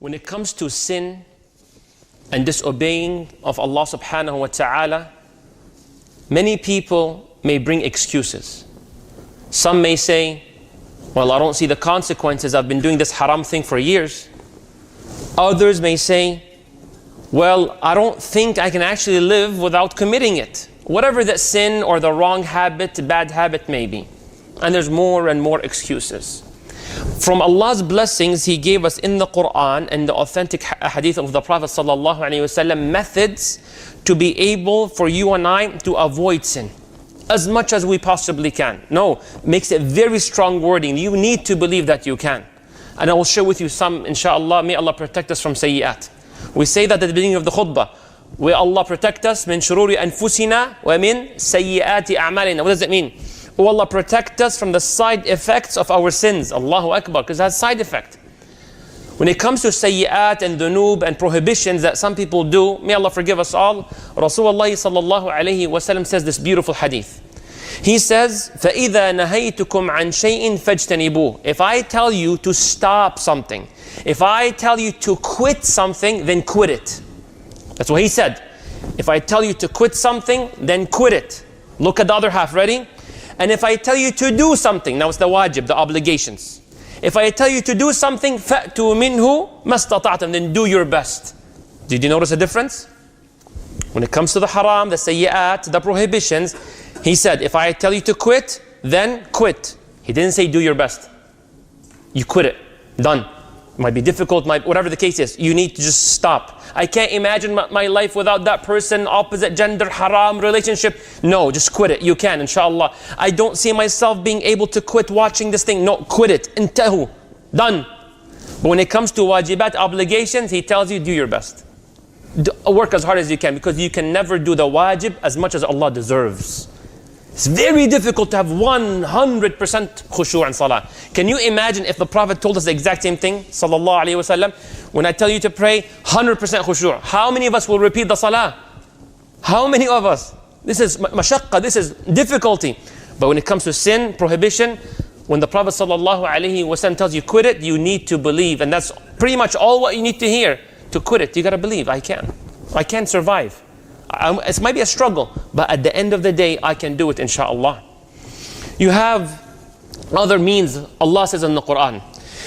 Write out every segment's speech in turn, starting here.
When it comes to sin and disobeying of Allah subhanahu wa ta'ala, many people may bring excuses. Some may say, well, I don't see the consequences. I've been doing this haram thing for years. Others may say, well, I don't think I can actually live without committing it. Whatever that sin or the wrong habit, bad habit may be. And there's more and more excuses. From Allah's blessings, He gave us in the Quran and the authentic hadith of the Prophet ﷺ methods to be able for you and I to avoid sin as much as we possibly can. No, makes it very strong wording. You need to believe that you can. And I will share with you some, inshallah. May Allah protect us from sayyat. We say that at the beginning of the khutbah. May Allah protect us min shururi anfusina wa min sayyiati a'malina. What does it mean? Oh Allah, protect us from the side effects of our sins. Allahu Akbar, because it has side effect. When it comes to sayyi'at and dhunub and prohibitions that some people do, may Allah forgive us all. Rasulullah sallallahu alayhi wa sallam says this beautiful hadith. He says, فَإِذَا نَهَيْتُكُمْ عَنْ شَيْءٍ فَاجْتَنِبُوهُ. If I tell you to stop something, if I tell you to quit something, then quit it. That's what he said. If I tell you to quit something, then quit it. Look at the other half, ready? And if I tell you to do something, now it's the wajib, the obligations. If I tell you to do something, فَأْتُوا مِنْهُ مَا اسْتَطَعْتُمْ, then do your best. Did you notice a difference? When it comes to the haram, the sayyi'at, the prohibitions, he said, if I tell you to quit, then quit. He didn't say do your best. You quit it. Done. It might be difficult, whatever the case is. You need to just stop. I can't imagine my life without that person, opposite gender, haram, relationship. No, just quit it. You can, inshallah. I don't see myself being able to quit watching this thing. No, quit it. Intahu. Done. But when it comes to wajibat, obligations, he tells you do your best. Work as hard as you can, because you can never do the wajib as much as Allah deserves. It's very difficult to have 100% khushu' and salah. Can you imagine if the Prophet told us the exact same thing? Sallallahu alayhi wa sallam. When I tell you to pray, 100% khushu'. How many of us will repeat the salah? How many of us? This is mashaqqa, this is difficulty. But when it comes to sin, prohibition, when the Prophet sallallahu alayhi wa sallam tells you quit it, you need to believe. And that's pretty much all what you need to hear. To quit it, you got to believe, I can survive. It might be a struggle, but at the end of the day, I can do it, inshallah. You have other means. Allah says in the Quran,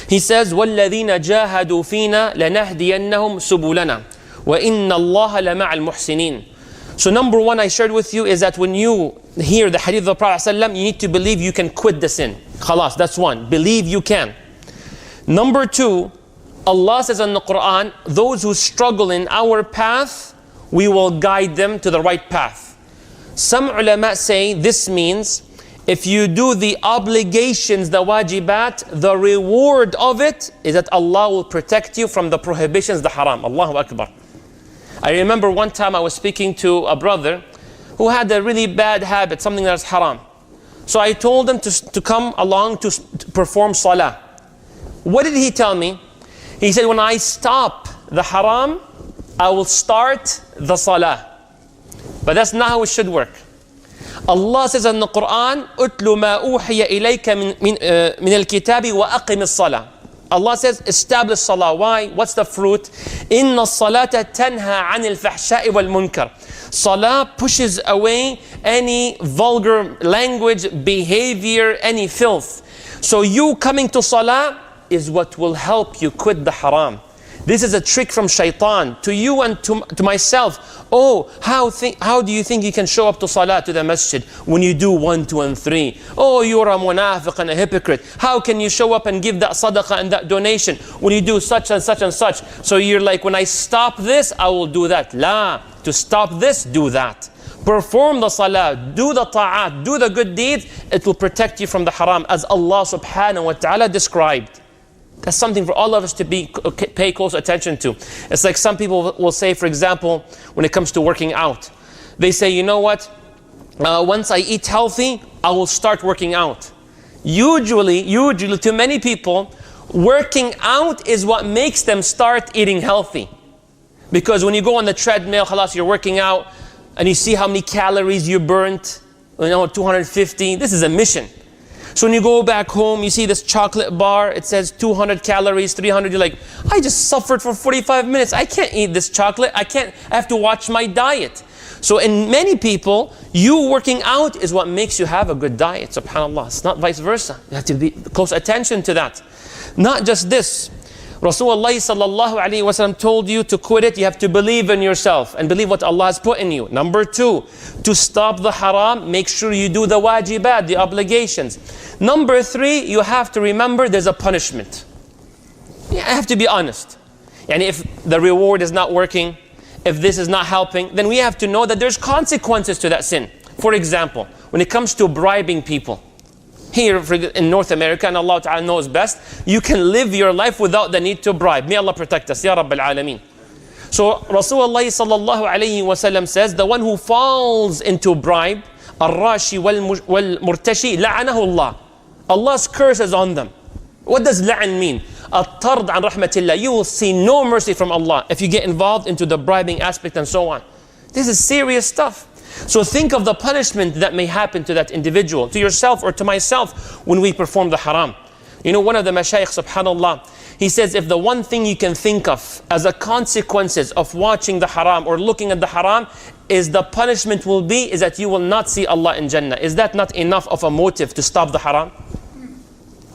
He says, وَالَّذِينَ جَاهَدُوا فِينَا لَنَهْدِيَنَّهُمْ سُبُلَنَا وَإِنَّ اللَّهَ لَمَعَ الْمُحْسِنِينَ. So number one I shared with you is that when you hear the hadith of the Prophet ﷺ, you need to believe you can quit the sin. Khalas, that's one. Believe you can. Number two, Allah says in the Quran, those who struggle in our path, we will guide them to the right path. Some ulama say this means if you do the obligations, the wajibat, the reward of it is that Allah will protect you from the prohibitions, the haram. Allahu Akbar. I remember one time I was speaking to a brother who had a really bad habit, something that's haram. So I told him to come along to perform salah. What did he tell me? He said, when I stop the haram, I will start the salah. But that's not how it should work. Allah says in the Quran, "Utlu ma uhiya ilayka min al-kitabi wa aqim as-salah." Allah says, establish salah. Why? What's the fruit? Inna as-salata tanha 'anil fahsha'i wal munkar. Salah pushes away any vulgar language, behavior, any filth. So you coming to salah is what will help you quit the haram. This is a trick from shaitan to you and to myself. Oh, how do you think you can show up to salah, to the masjid, when you do 1, 2, and 3? Oh, you're a munafiq and a hypocrite. How can you show up and give that sadaqah and that donation when you do such and such and such? So you're like, when I stop this, I will do that. La, to stop this, do that. Perform the salah, do the ta'at, do the good deeds. It will protect you from the haram, as Allah subhanahu wa ta'ala described. That's something for all of us to pay close attention to. It's like some people will say, for example, when it comes to working out, they say, you know what? Once I eat healthy, I will start working out. Usually, to many people, working out is what makes them start eating healthy. Because when you go on the treadmill, khalas, you're working out, and you see how many calories you burnt, 250. This is a mission. So when you go back home, you see this chocolate bar, it says 200 calories, 300, you're like, I just suffered for 45 minutes. I can't eat this chocolate. I have to watch my diet. So in many people, you working out is what makes you have a good diet, subhanAllah. It's not vice versa. You have to be close attention to that. Not just this. Rasulullah sallallahu alayhi wa sallam told you to quit it, you have to believe in yourself and believe what Allah has put in you. Number 2, to stop the haram, make sure you do the wajibat, the obligations. Number 3, you have to remember there's a punishment. You have to be honest. And if the reward is not working, if this is not helping, then we have to know that there's consequences to that sin. For example, when it comes to bribing people, here in North America, and Allah Ta'ala knows best, you can live your life without the need to bribe. May Allah protect us, Ya Rabbil Alameen. So Rasulullah sallallahu alayhi wa sallam says, the one who falls into bribe, الراشي والمرتشي لعنه الله. Allah's curse is on them. What does la'an mean? الطرد عن رحمة الله. You will see no mercy from Allah if you get involved into the bribing aspect and so on. This is serious stuff. So think of the punishment that may happen to that individual, to yourself or to myself when we perform the haram. You know, one of the mashayikh, subhanallah, he says if the one thing you can think of as a consequences of watching the haram or looking at the haram is the punishment will be is that you will not see Allah in Jannah. Is that not enough of a motive to stop the haram?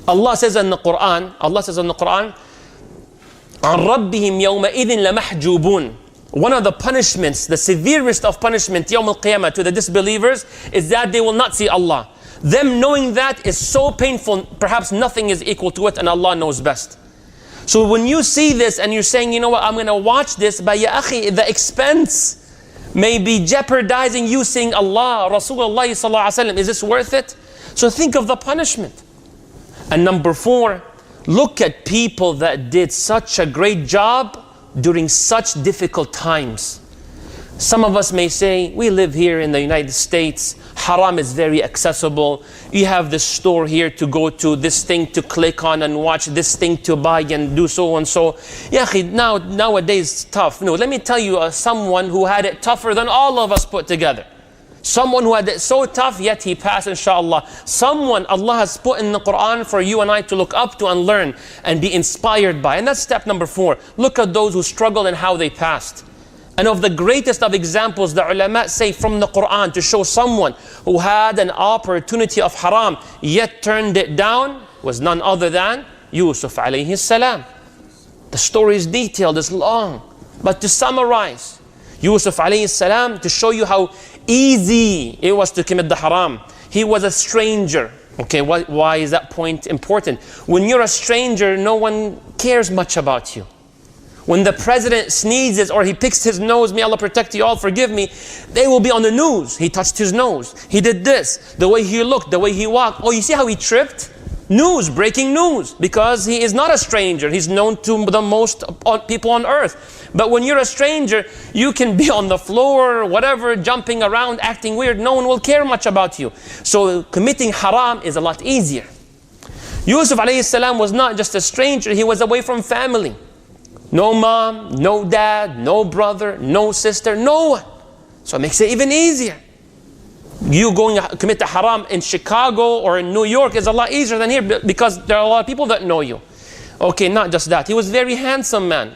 Allah says in the Quran, عَنْ رَبِّهِمْ يَوْمَئِذٍ لَمَحْجُوبُونَ. One of the punishments, the severest of punishment, Yawm al-Qiyamah, to the disbelievers is that they will not see Allah. Them knowing that is so painful, perhaps nothing is equal to it, and Allah knows best. So when you see this and you're saying, you know what, I'm going to watch this, but ya akhi, the expense may be jeopardizing you seeing Allah, Rasulullah sallallahu alaihi wasallam. Is this worth it? So think of the punishment. And number 4, look at people that did such a great job during such difficult times. Some of us may say, we live here in the United States, haram is very accessible. You have this store here to go to, this thing to click on and watch, this thing to buy and do so and so. Ya akhi, nowadays it's tough. No, let me tell you someone who had it tougher than all of us put together. Someone who had it so tough, yet he passed, inshallah. Someone Allah has put in the Quran for you and I to look up to and learn and be inspired by. And that's step number 4. Look at those who struggled and how they passed. And of the greatest of examples, the ulama say from the Quran to show someone who had an opportunity of haram, yet turned it down, was none other than Yusuf alayhi salam. The story is detailed, it's long. But to summarize, Yusuf alayhi salam, to show you how easy it was to commit the haram. He was a stranger. Okay, why is that point important? When you're a stranger, no one cares much about you. When the president sneezes or he picks his nose, may Allah protect you all, forgive me, they will be on the news. He touched his nose. He did this. The way he looked, the way he walked. Oh, you see how he tripped? News, breaking news. Because he is not a stranger. He's known to the most people on earth. But when you're a stranger, you can be on the floor, whatever, jumping around, acting weird. No one will care much about you. So committing haram is a lot easier. Yusuf alayhi salam was not just a stranger. He was away from family. No mom, no dad, no brother, no sister, no one. So it makes it even easier. You going to commit a haram in Chicago or in New York is a lot easier than here because there are a lot of people that know you. Okay, not just that. He was a very handsome man.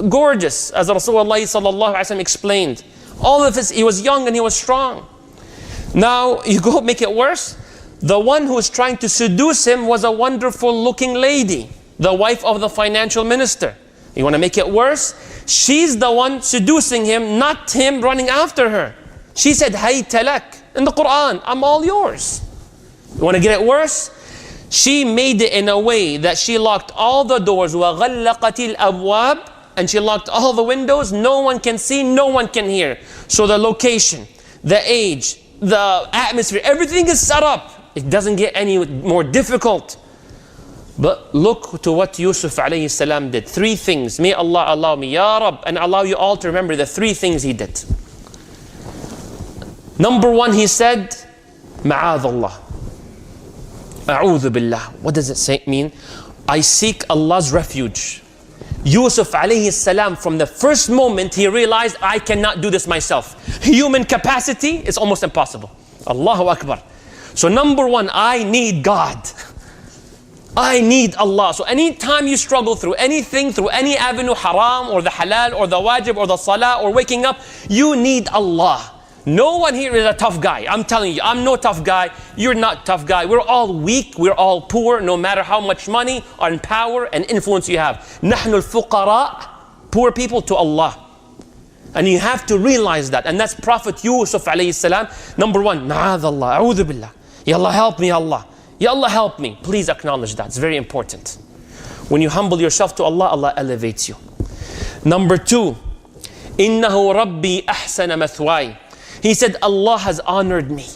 Gorgeous, as Rasulullah sallallahu alaihi wasallam explained. All of this, he was young and he was strong. Now, you go make it worse. The one who was trying to seduce him was a wonderful looking lady, the wife of the financial minister. You want to make it worse? She's the one seducing him, not him running after her. She said, Hayta lak, in the Quran, I'm all yours. You want to get it worse? She made it in a way that she locked all the doors, وَغَلَّقَتِ الْأَبْوَابِ, and she locked all the windows. No one can see, no one can hear. So the location, the age, the atmosphere, everything is set up. It doesn't get any more difficult. But look to what Yusuf alayhi salam did. 3 things. May Allah allow me, Ya Rab, and allow you all to remember the 3 things he did. Number 1, he said, Ma'adh Allah. A'udhu billah. What does it mean? I seek Allah's refuge. Yusuf alayhi salam, from the first moment he realized, I cannot do this myself. Human capacity is almost impossible. Allahu Akbar. So number one, I need God. I need Allah. So anytime you struggle through anything, through any avenue, haram or the halal or the wajib or the salah or waking up, you need Allah. No one here is a tough guy. I'm telling you, I'm no tough guy. You're not tough guy. We're all weak. We're all poor, no matter how much money and power and influence you have. نحن الفقراء, poor people to Allah. And you have to realize that. And that's Prophet Yusuf alayhi salam. Number one, ma'adh Allah, a'udhu billah. Ya Allah, help me, Allah. Ya Allah, help me. Please acknowledge that. It's very important. When you humble yourself to Allah, Allah elevates you. Number two, innahu rabbi ahsana mathwai. He said, Allah has honored me.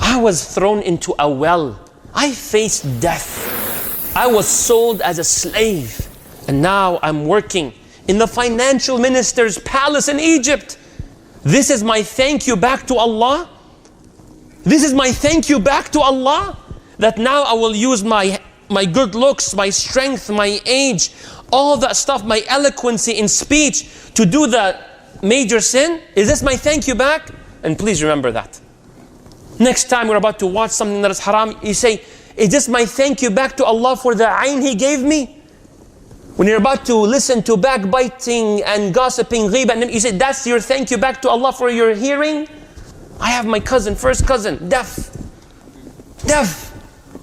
I was thrown into a well. I faced death. I was sold as a slave. And now I'm working in the financial minister's palace in Egypt. This is my thank you back to Allah. This is my thank you back to Allah. That now I will use my good looks, my strength, my age, all that stuff, my eloquency in speech to do the major sin. Is this my thank you back? And please remember that. Next time we're about to watch something that is haram, you say, is this my thank you back to Allah for the ayn He gave me? When you're about to listen to backbiting and gossiping, ghibah, you say, that's your thank you back to Allah for your hearing? I have my cousin, first cousin, deaf.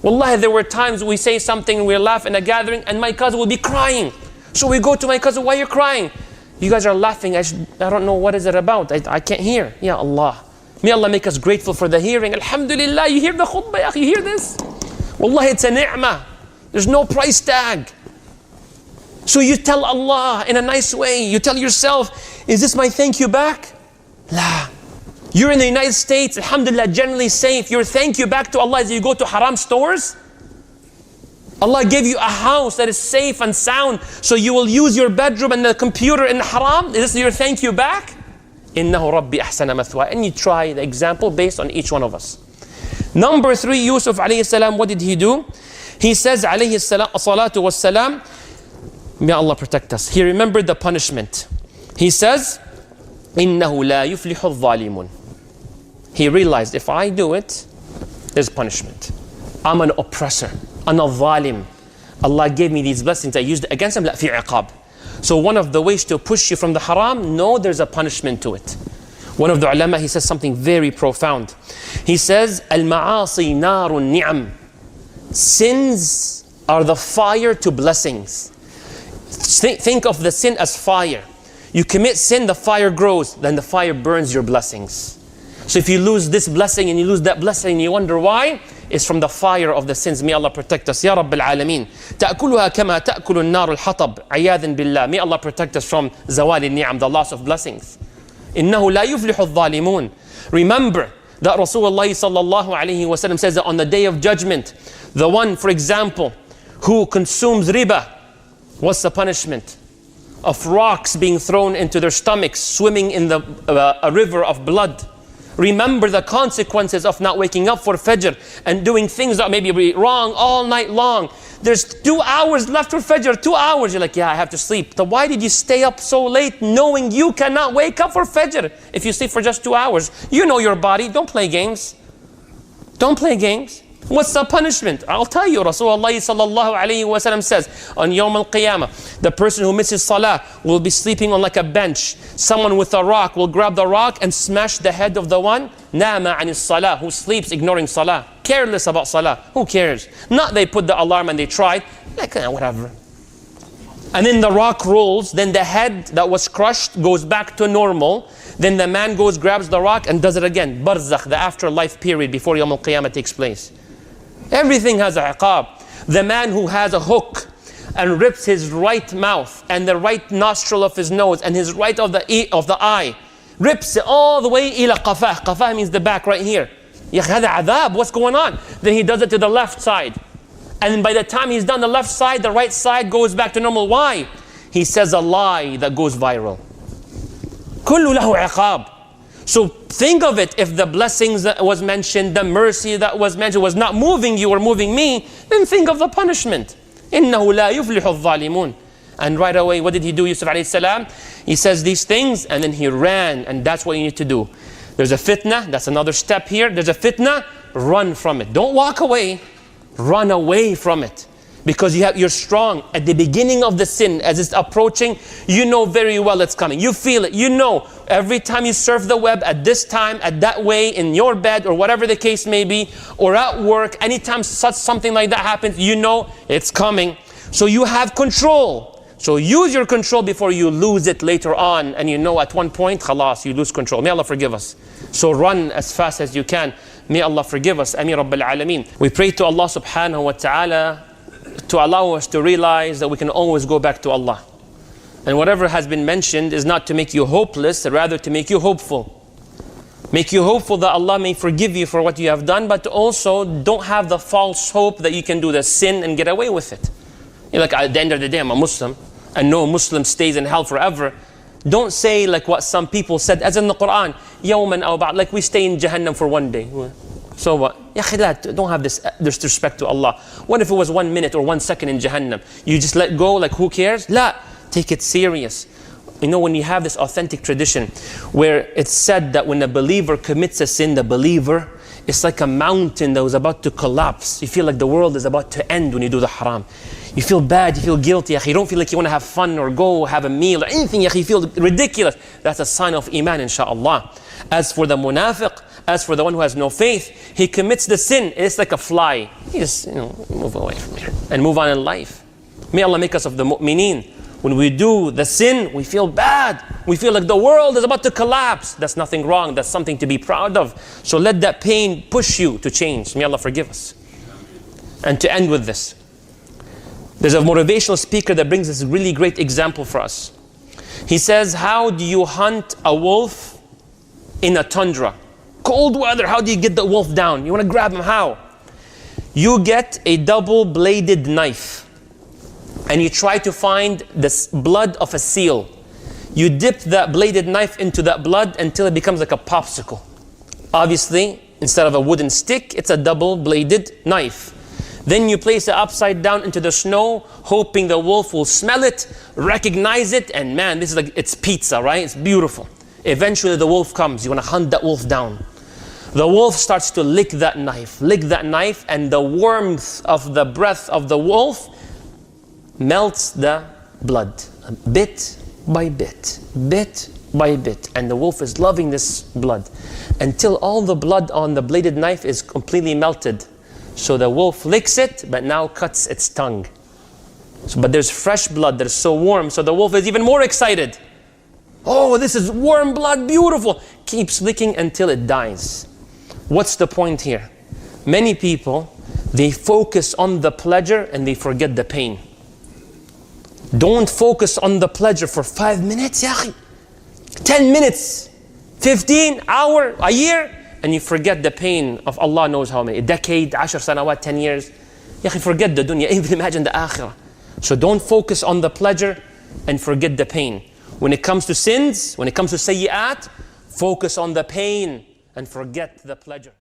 Wallahi, there were times we say something, we laugh in a gathering, and my cousin will be crying. So we go to my cousin, why are you crying? You guys are laughing, I don't know what is it about. I can't hear. Ya Allah. May Allah make us grateful for the hearing. Alhamdulillah, you hear the khutbah, you hear this? Wallahi, it's a ni'mah. There's no price tag. So you tell Allah in a nice way, you tell yourself, is this my thank you back? La. You're in the United States, alhamdulillah, generally safe. Your thank you back to Allah is you go to haram stores. Allah gave you a house that is safe and sound, so you will use your bedroom and the computer in haram. Is this your thank you back? Innahu rabbi ahsana mathwa. And you try the example based on each one of us. Number three, Yusuf alayhi salam, what did he do? He says alayhi salatu was salam, may Allah protect us. He remembered the punishment. He says, innahu la yuflihu al-zalimun. He realized, if I do it, there's punishment. I'm an oppressor. I'm a zalim. Allah gave me these blessings. I used it against him. La fi iqab. So one of the ways to push you from the haram, no, there's a punishment to it. One of the ulama, he says something very profound. He says, al-ma'asi narun ni'am. Sins are the fire to blessings. Think of the sin as fire. You commit sin, the fire grows, then the fire burns your blessings. So if you lose this blessing and you lose that blessing, you wonder why? It's from the fire of the sins. May Allah protect us. Ya Rabbil Alameen. تأكلها كما تأكل النار الحطب عياذا بالله. May Allah protect us from zawal al-ni'am, the loss of blessings. إنه لا يفلح الظالمون. Remember that Rasulullah sallallahu alayhi wa sallam says that on the day of judgment, the one, for example, who consumes riba, what's the punishment? Of rocks being thrown into their stomachs, swimming in a river of blood. Remember the consequences of not waking up for Fajr and doing things that may be wrong all night long. There's 2 hours left for Fajr, 2 hours. You're like, yeah, I have to sleep. So why did you stay up so late knowing you cannot wake up for Fajr if you sleep for just 2 hours? You know your body. Don't play games. Don't play games. What's the punishment? I'll tell you. Rasulullah sallallahu alayhi wa sallam says on Yawm al-Qiyamah, the person who misses salah will be sleeping on like a bench. Someone with a rock will grab the rock and smash the head of the one nama anis salah, who sleeps ignoring salah, careless about salah. Who cares? Not they put the alarm and they tried, like whatever. And then the rock rolls, then the head that was crushed goes back to normal. Then the man goes, grabs the rock and does it again. Barzakh, the afterlife period before Yawm al-Qiyamah takes place. Everything has a iqab. The man who has a hook and rips his right mouth and the right nostril of his nose and his right of the eye, rips it all the way ila qafah. Qafah means the back right here. Ya hada adab, what's going on? Then he does it to the left side. And by the time he's done the left side, the right side goes back to normal. Why? He says a lie that goes viral. Kullu lahu iqab. So think of it, if the blessings that was mentioned, the mercy that was mentioned was not moving you or moving me, then think of the punishment. إِنَّهُ لَا يُفْلِحُ الظَّالِمُونَ. And right away, what did he do, Yusuf alayhi salam? He says these things and then he ran, and that's what you need to do. There's a fitna, that's another step here. There's a fitna, run from it. Don't walk away, run away from it. Because you're strong. At the beginning of the sin, as it's approaching, you know very well it's coming. You feel it. You know every time you surf the web at this time, at that way, in your bed, or whatever the case may be, or at work, anytime something like that happens, you know it's coming. So you have control. So use your control before you lose it later on. And you know at one point, khalas, you lose control. May Allah forgive us. So run as fast as you can. May Allah forgive us. Ameen Rabbil Alameen. We pray to Allah subhanahu wa ta'ala to allow us to realize that we can always go back to Allah. And whatever has been mentioned is not to make you hopeless, rather to make you hopeful. Make you hopeful that Allah may forgive you for what you have done, but also don't have the false hope that you can do the sin and get away with it. You're like, at the end of the day, I'm a Muslim, and no Muslim stays in hell forever. Don't say like what some people said, as in the Quran, يَوْمًا أَوْ بَعْض, like we stay in Jahannam for one day. So what? Ya akhi, don't have this disrespect to Allah. What if it was 1 minute or 1 second in Jahannam? You just let go, like who cares? La, take it serious. You know, when you have this authentic tradition where it's said that when a believer commits a sin, the believer, it's like a mountain that was about to collapse. You feel like the world is about to end when you do the haram. You feel bad, you feel guilty. You don't feel like you want to have fun or go have a meal or anything. You feel ridiculous. That's a sign of iman, inshaAllah. As for the munafiq, as for the one who has no faith, he commits the sin. It's like a fly. He just, move away from here and move on in life. May Allah make us of the mu'mineen. When we do the sin, we feel bad. We feel like the world is about to collapse. That's nothing wrong. That's something to be proud of. So let that pain push you to change. May Allah forgive us. And to end with this, there's a motivational speaker that brings this really great example for us. He says, how do you hunt a wolf in a tundra? Cold weather, how do you get the wolf down? You want to grab him, how? You get a double-bladed knife and you try to find the blood of a seal. You dip that bladed knife into that blood until it becomes like a popsicle. Obviously, instead of a wooden stick, it's a double-bladed knife. Then you place it upside down into the snow, hoping the wolf will smell it, recognize it, and man, this is like, it's pizza, right? It's beautiful. Eventually the wolf comes. You want to hunt that wolf down. The wolf starts to lick that knife, and the warmth of the breath of the wolf melts the blood, bit by bit, bit by bit. And the wolf is loving this blood until all the blood on the bladed knife is completely melted. So the wolf licks it, but now cuts its tongue. But there's fresh blood that is so warm, so the wolf is even more excited. Oh, this is warm blood, beautiful. Keeps licking until it dies. What's the point here? Many people, they focus on the pleasure and they forget the pain. Don't focus on the pleasure for 5 minutes, 10 minutes, 15 hour, a year, and you forget the pain of Allah knows how many, a decade, 10 sanawat, 10 years. Forget the dunya, even imagine the akhirah. So don't focus on the pleasure and forget the pain. When it comes to sins, when it comes to sayyi'at, focus on the pain and forget the pleasure.